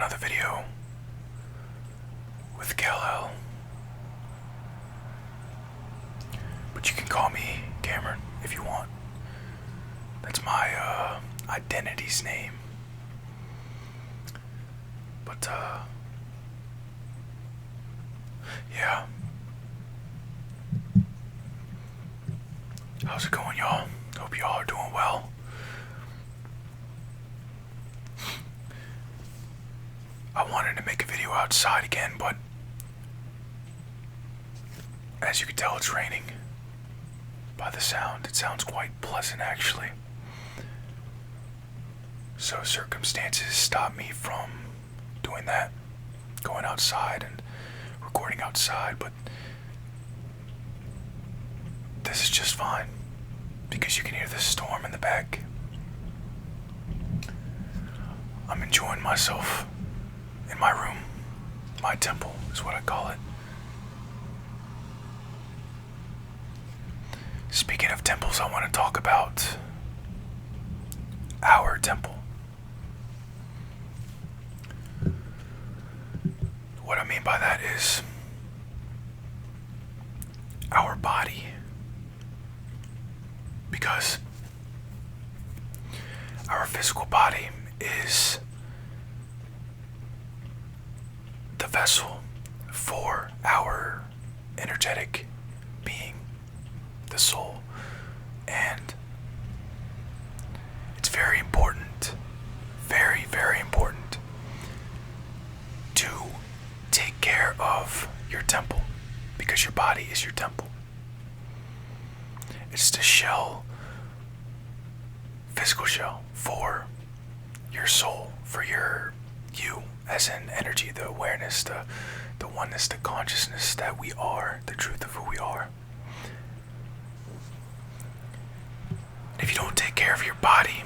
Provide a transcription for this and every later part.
another video with Kal-El. But you can call me Cameron if you want. That's my identity's name. But yeah. How's it going, y'all? Hope y'all are doing well. I wanted to make a video outside again, but as you can tell, it's raining. By the sound, it sounds quite pleasant actually. So circumstances stop me from doing that, going outside and recording outside, but this is just fine because you can hear the storm in the back. I'm enjoying myself in my room. My temple is what I call it. Speaking of temples, I want to talk about our temple. What I mean by that is our body. Because our physical body is the vessel for our energetic being, the soul. And it's very important, very, very important to take care of your temple, because your body is your temple. It's the shell, physical shell for your soul, for your you, as in energy, the awareness, the oneness, the consciousness that we are, the truth of who we are. If you don't take care of your body,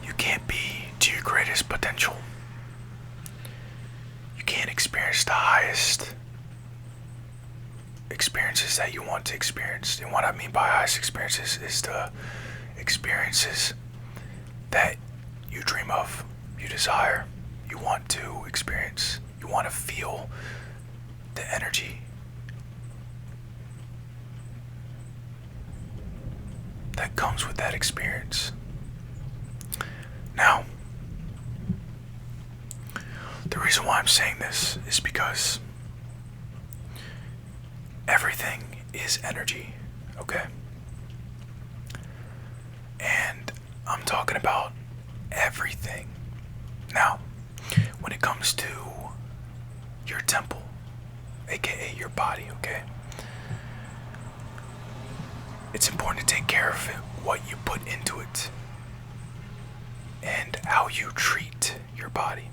you can't be to your greatest potential. You can't experience the highest experiences that you want to experience. And what I mean by highest experiences is the experiences that you dream of, you desire, you want to experience, you want to feel the energy that comes with that experience. Now, the reason why I'm saying this is because everything is energy, okay? And I'm talking about everything. Now, when it comes to your temple, aka your body, okay? It's important to take care of it, what you put into it, and how you treat your body.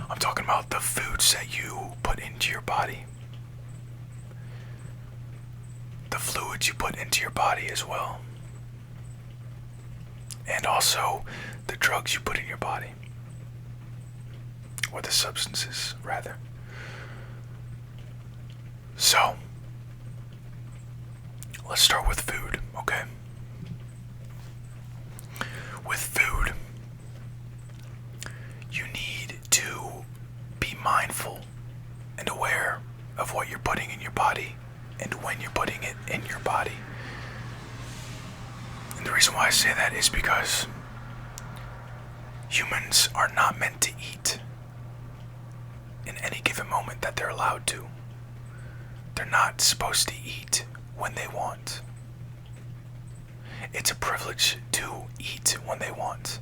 I'm talking about the foods that you put into your body, the fluids you put into your body as well, and also the drugs you put in your body, or the substances, rather. So, let's start with food, okay? With food, you need to be mindful and aware of what you're putting in your body and when you're putting it in your body. And the reason why I say that is because humans are not meant to eat in any given moment that they're allowed to. They're not supposed to eat when they want. It's a privilege to eat when they want.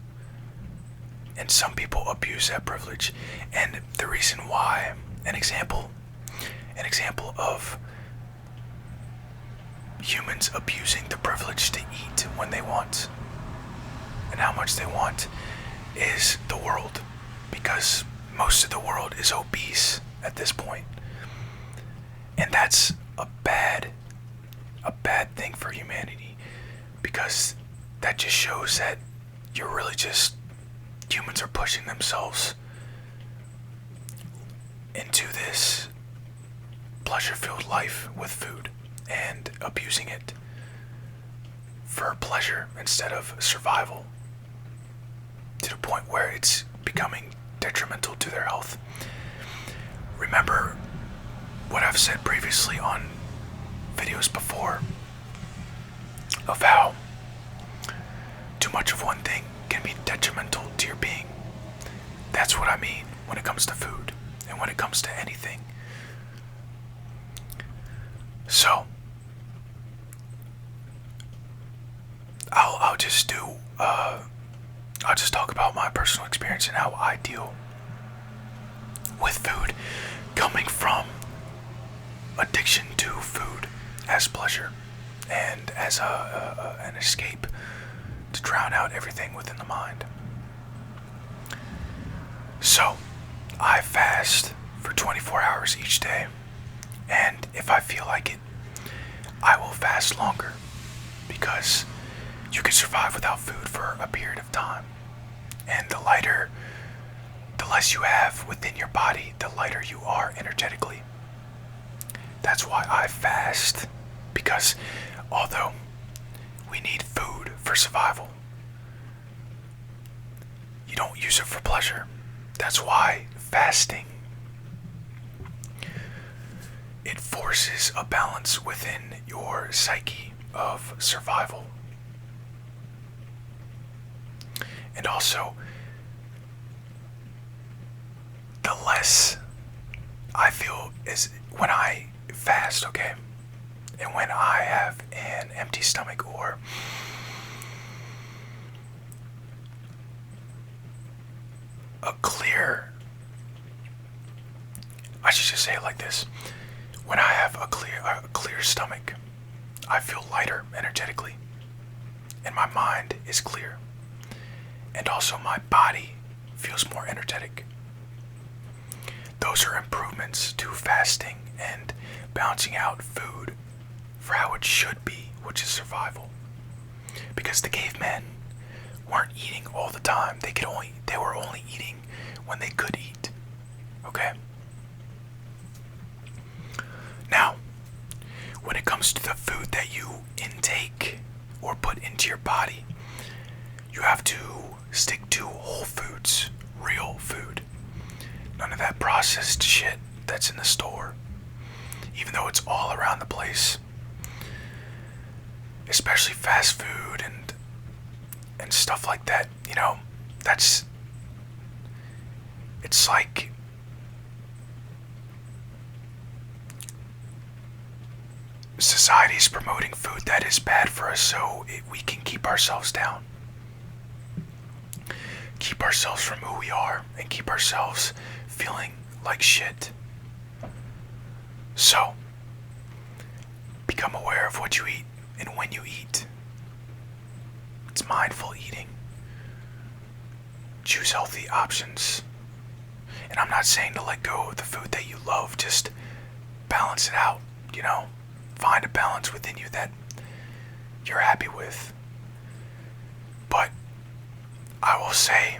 And some people abuse that privilege. And the reason why, an example of humans abusing the privilege to eat when they want and how much they want is the world, because most of the world is obese at this point. And that's a bad thing for humanity, because that just shows that humans are pushing themselves into this pleasure-filled life with food and abusing it for pleasure instead of survival. to the point where it's becoming detrimental to their health. Remember what I've said previously on videos before of how too much of one thing can be detrimental to your being. That's what I mean when it comes to food and when it comes to anything. So I'll just talk about my personal experience and how I deal with food coming from addiction to food as pleasure and as an escape to drown out everything within the mind. So I fast for 24 hours each day, and if I feel like it, I will fast longer, because you can survive without food for a period of time. And the less you have within your body, the lighter you are energetically. That's why I fast, because although we need food for survival, you don't use it for pleasure. That's why fasting, it forces a balance within your psyche of survival. And also, the less I feel is when I fast, okay? And when I have an empty stomach or a clear, I should just say it like this. When I have a clear stomach, I feel lighter energetically, and my mind is clear. And also my body feels more energetic. Those are improvements to fasting and balancing out food for how it should be, which is survival. Because the cavemen weren't eating all the time. They were only eating when they could eat. Okay? Now, when it comes to the food that you intake or put into your body, you have to stick to whole foods, real food. None of that processed shit that's in the store, even though it's all around the place. Especially fast food and stuff like that, you know, it's like society's promoting food that is bad for us so we can keep ourselves down. Keep ourselves from who we are and keep ourselves feeling like shit. So, become aware of what you eat and when you eat. It's mindful eating. Choose healthy options. And I'm not saying to let go of the food that you love, just balance it out, you know? Find a balance within you that you're happy with. But I will say,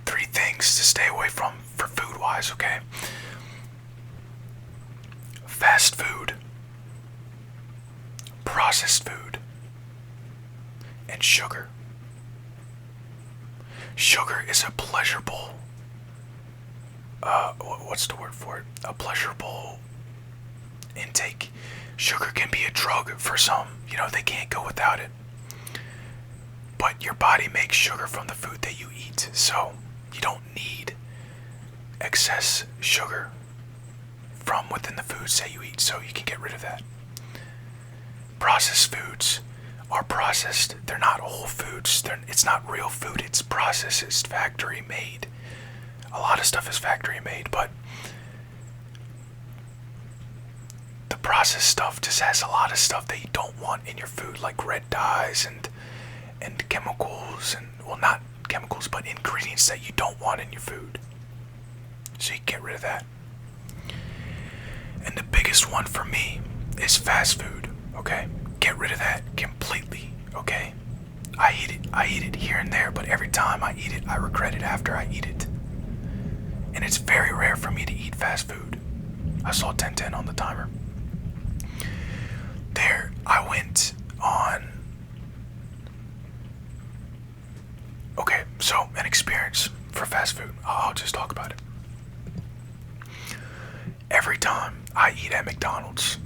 three things to stay away from for food wise, okay? Fast food, processed food, and sugar. Sugar is a pleasurable, what's the word for it? A pleasurable intake. Sugar can be a drug for some, you know, they can't go without it. But your body makes sugar from the food that you eat, so you don't need excess sugar from within the foods that you eat, so you can get rid of that. Processed foods are processed. They're not whole foods. It's not real food. It's processed. It's factory made. A lot of stuff is factory made, but the processed stuff just has a lot of stuff that you don't want in your food, like red dyes and chemicals, and, well, not chemicals, but ingredients that you don't want in your food. So you get rid of that. And the biggest one for me is fast food, okay? Get rid of that completely, okay? I eat it here and there, but every time I eat it, I regret it after I eat it. And it's very rare for me to eat fast food. I saw 10:10 on the timer. There, I went fast food. I'll just talk about it. Every time I eat at McDonald's,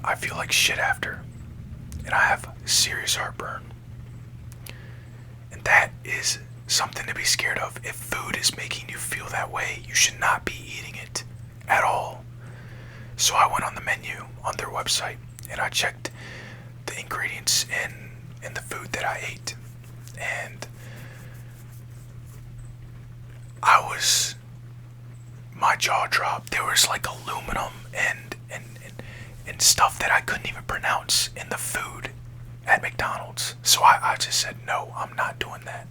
I feel like shit after, and I have serious heartburn. And that is something to be scared of. If food is making you feel that way, you should not be eating it at all. So I went on the menu on their website and I checked the ingredients in the food that I ate. And my jaw dropped. There was like aluminum and stuff that I couldn't even pronounce in the food at McDonald's. So I just said, no, I'm not doing that.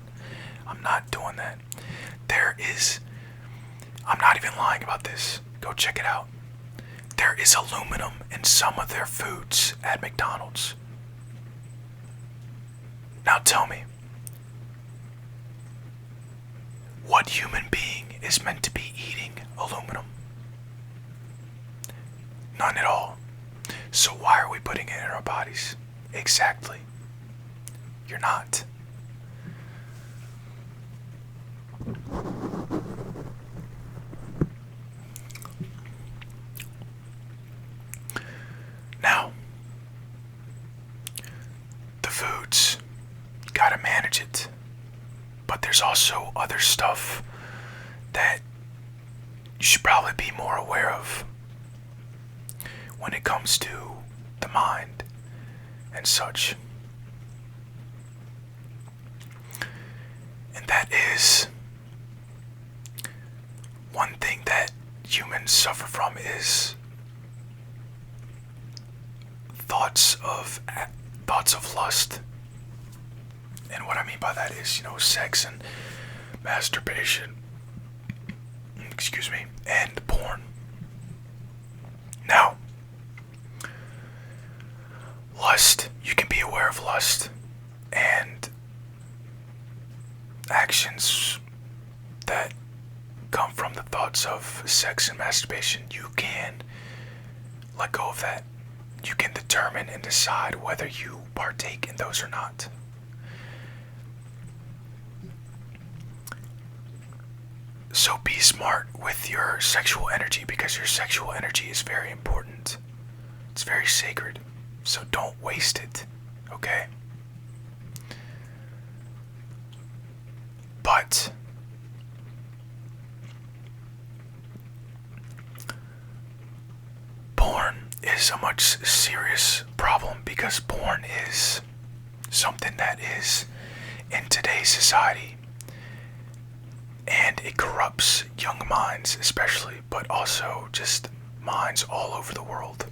I'm not doing that. I'm not even lying about this. Go check it out. There is aluminum in some of their foods at McDonald's. Now tell me, what human being is meant to be eating aluminum? None at all. So why are we putting it in our bodies? Exactly. You're not. Now, the foods, you gotta manage it. But there's also other stuff that you should probably be more aware of when it comes to the mind and such. And that is, one thing that humans suffer from is thoughts of lust. And what I mean by that is, sex and masturbation, and porn. Now, lust, you can be aware of lust and actions that come from the thoughts of sex and masturbation. You can let go of that. You can determine and decide whether you partake in those or not. So be smart with your sexual energy, because your sexual energy is very important. It's very sacred. So don't waste it, okay? But porn is a much serious problem, because porn is something that is in today's society, and it corrupts young minds especially, but also just minds all over the world.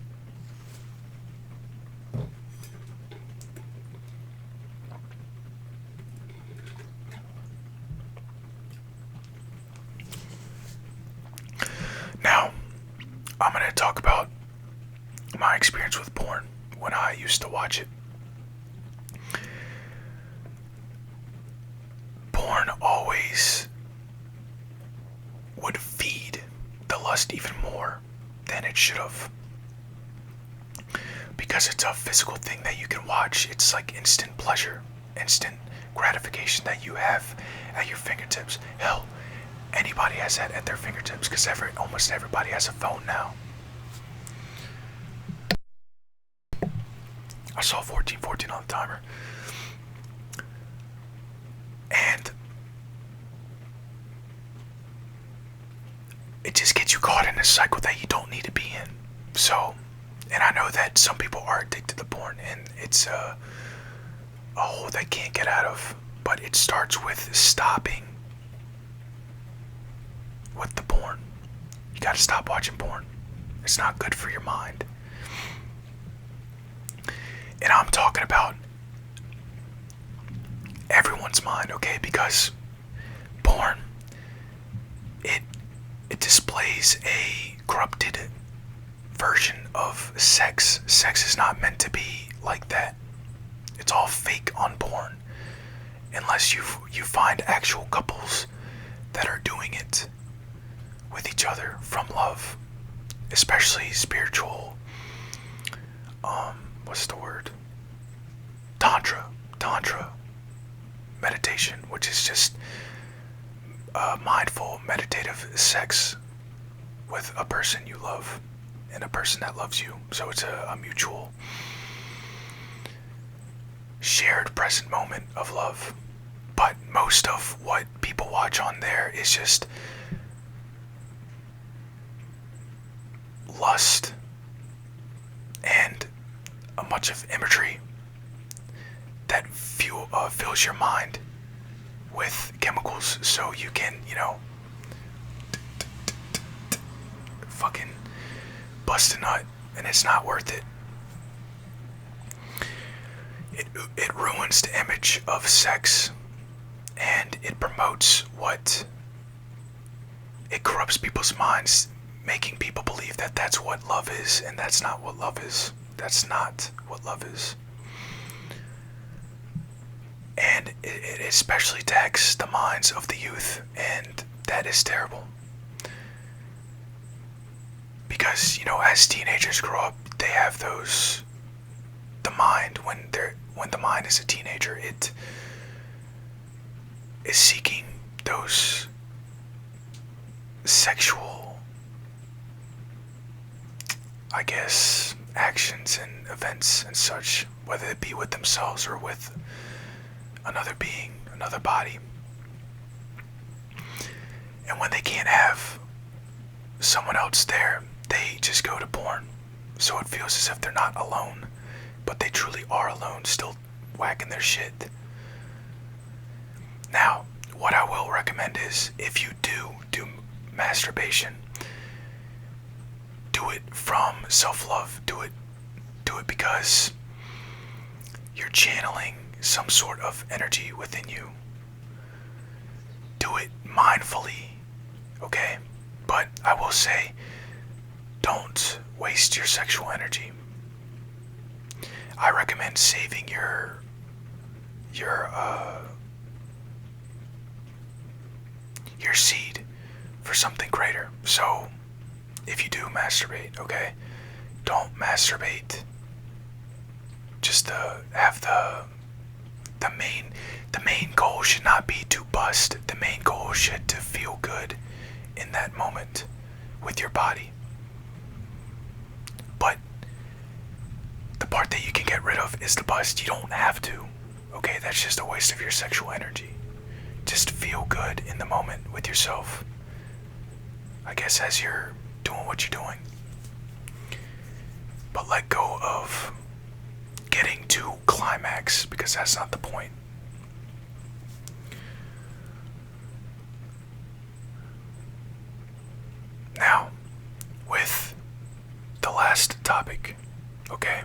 Now, I'm going to talk about my experience with porn when I used to watch it. Porn always would feed the lust even more than it should have. Because it's a physical thing that you can watch. It's like instant pleasure, instant gratification that you have at your fingertips. Hell, anybody has that at their fingertips, because almost everybody has a phone now. I saw 1414 on the timer. And it just gets you caught in a cycle that you don't need to be in. So, and I know that some people are addicted to porn, and it's a hole they can't get out of. But it starts with stopping with the porn. You gotta stop watching porn. It's not good for your mind. And I'm talking about everyone's mind, okay? Because porn, it displays a corrupted version of sex. Sex is not meant to be like that. It's all fake on porn. Unless you find actual couples that are doing it with each other from love. Especially spiritual, what's the word? Tantra meditation, which is just mindful, meditative sex with a person you love and a person that loves you. So it's a mutual, shared present moment of love. But most of what people watch on there is just lust and a bunch of imagery that fills your mind with chemicals so you can, fucking bust a nut, and it's not worth it. It ruins the image of sex, and it promotes it corrupts people's minds, making people believe that that's what love is, and that's not what love is. That's not what love is. And it especially attacks the minds of the youth, and that is terrible. Because, as teenagers grow up, they have the mind, when the mind is a teenager, it is seeking those sexual, I guess, actions and events and such, whether it be with themselves or with another being, another body. And when they can't have someone else there, they just go to porn. So it feels as if they're not alone, but they truly are alone, still whacking their shit. Now, what I will recommend is, if you do masturbation, do it from self-love. Do it because you're channeling some sort of energy within you. Do it mindfully, okay? But I will say, don't waste your sexual energy. I recommend saving your seed for something greater. So, if you do masturbate, okay, don't masturbate just to have the main goal should not be to bust. The main goal should to feel good in that moment with your body. But the part that you can get rid of is the bust. You don't have to. Okay, that's just a waste of your sexual energy. Just feel good in the moment with yourself, I guess, as you're doing what you're doing. But let go of getting to climax, because that's not the point. Now, with the last topic, okay?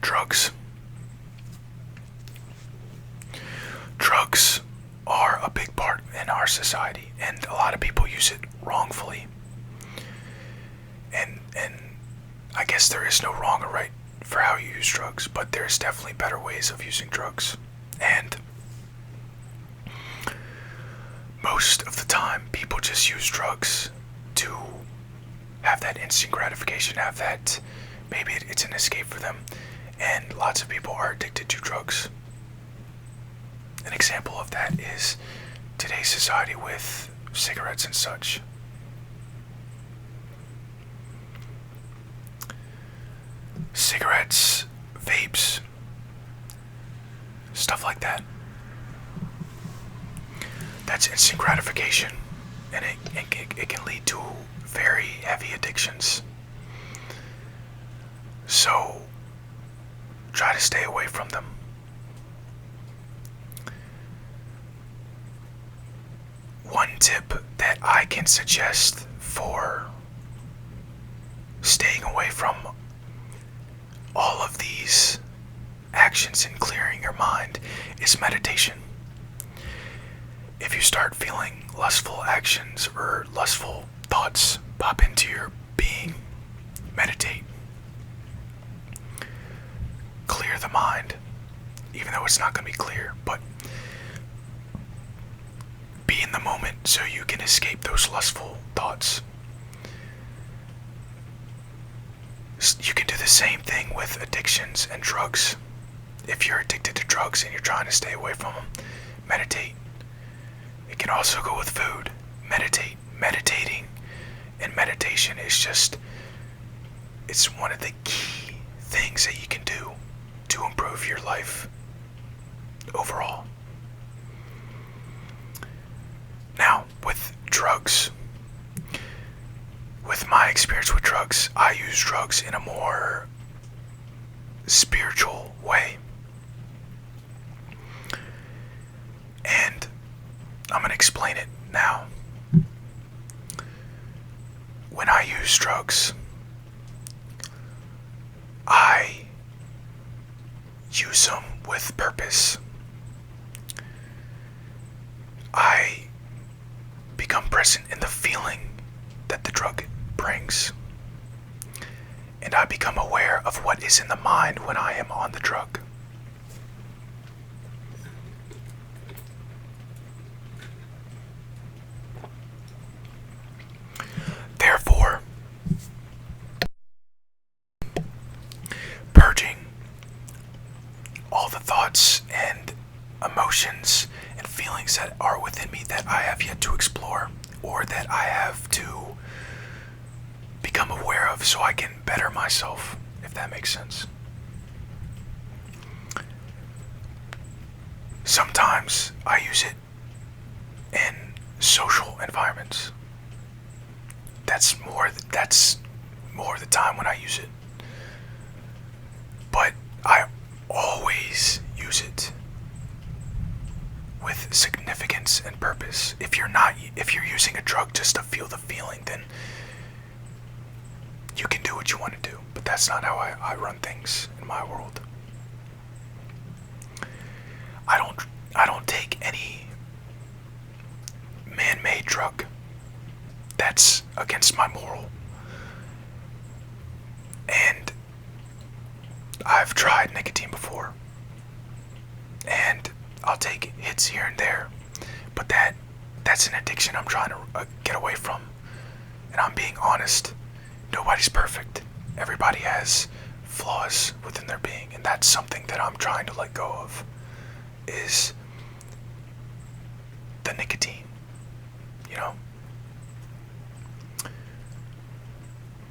Drugs. Drugs are a big part in our society, and a lot of people use it wrongfully. And I guess there is no wrong or right for how you use drugs, but there's definitely better ways of using drugs. And most of the time, people just use drugs to have that instant gratification, have that, maybe it's an escape for them. And lots of people are addicted to drugs. An example of that is today's society with cigarettes and such. Cigarettes, vapes, stuff like that. That's instant gratification, and it can lead to very heavy addictions. So, try to stay away from them. One tip that I can suggest for staying away from all of these actions and clearing your mind is meditation. If you start feeling lustful actions or lustful thoughts pop into your being, meditate. Clear the mind, even though it's not going to be clear, but be in the moment so you can escape those lustful thoughts. You can do the same thing with addictions and drugs. If you're addicted to drugs and you're trying to stay away from them, meditate. It can also go with food. Meditating and meditation is just, it's one of the key things that you can do to improve your life overall. Now, with drugs, with my experience with drugs, I use drugs in a more spiritual way. And I'm going to explain it now. When I use drugs, I use them with purpose. I become present in the feeling that the drug brings. And I become aware of what is in the mind when I am on the drug. Therefore, purging all the thoughts and emotions and feelings that are within me that I have yet to explore, or that I have to become aware of so I can better myself, if that makes sense. Sometimes I use it in social environments. That's more of the time when I use it. But I always use it with significance and purpose. If you're using a drug just to feel the feeling, then you can do what you want to do. But that's not how I run things in my world. I don't take any man-made drug. That's against my moral. And I've tried nicotine before. And I'll take hits here and there. But that's an addiction I'm trying to get away from. And I'm being honest. Nobody's perfect. Everybody has flaws within their being. And that's something that I'm trying to let go of. Is the nicotine. You know?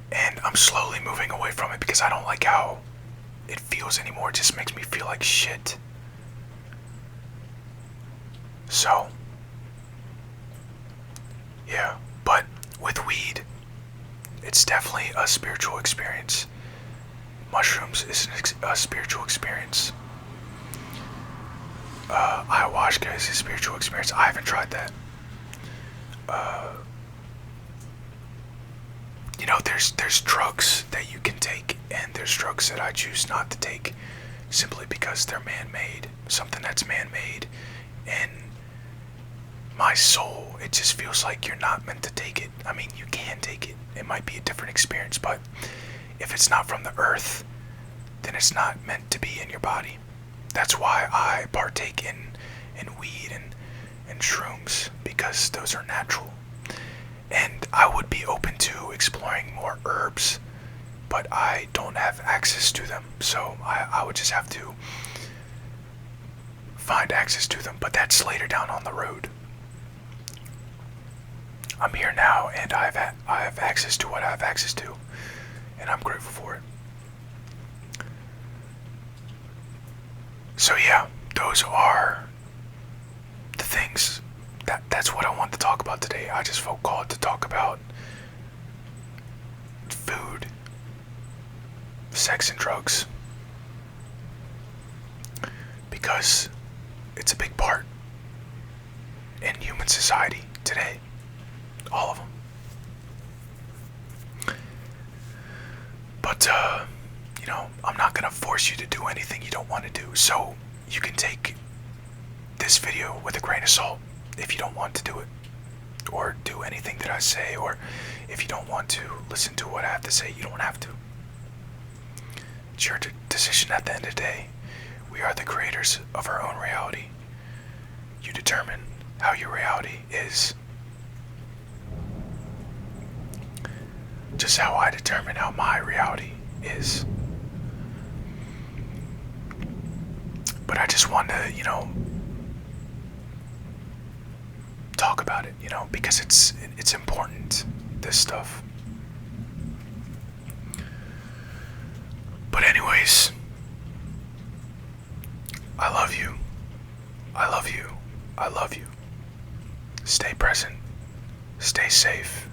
And I'm slowly moving away from it because I don't like how it feels anymore. It just makes me feel like shit. So, yeah. But with weed, it's definitely a spiritual experience. Mushrooms is a spiritual experience. Ayahuasca is a spiritual experience. I haven't tried that. There's drugs that you can take, and there's drugs that I choose not to take simply because they're man-made. Something that's man-made, and my soul, it just feels like you're not meant to take it. I mean, you can take it. It might be a different experience, but if it's not from the earth, then it's not meant to be in your body. That's why I partake in weed and shrooms, because those are natural. And I would be open to exploring more herbs, but I don't have access to them, so I would just have to find access to them, but that's later down on the road. I'm here now, and I have access to what I have access to, and I'm grateful for it. So yeah, those are the things. That's what I want to talk about today. I just felt called to talk about food, sex, and drugs, because it's a big part in human society today. All of them. But, I'm not going to force you to do anything you don't want to do. So you can take this video with a grain of salt if you don't want to do it, or do anything that I say, or if you don't want to listen to what I have to say, you don't have to. It's your decision at the end of the day. We are the creators of our own reality. You determine how your reality is. Just how I determine how my reality is. But I just want to, talk about it, because it's important, this stuff. But anyways, I love you. I love you. I love you. Stay present. Stay safe.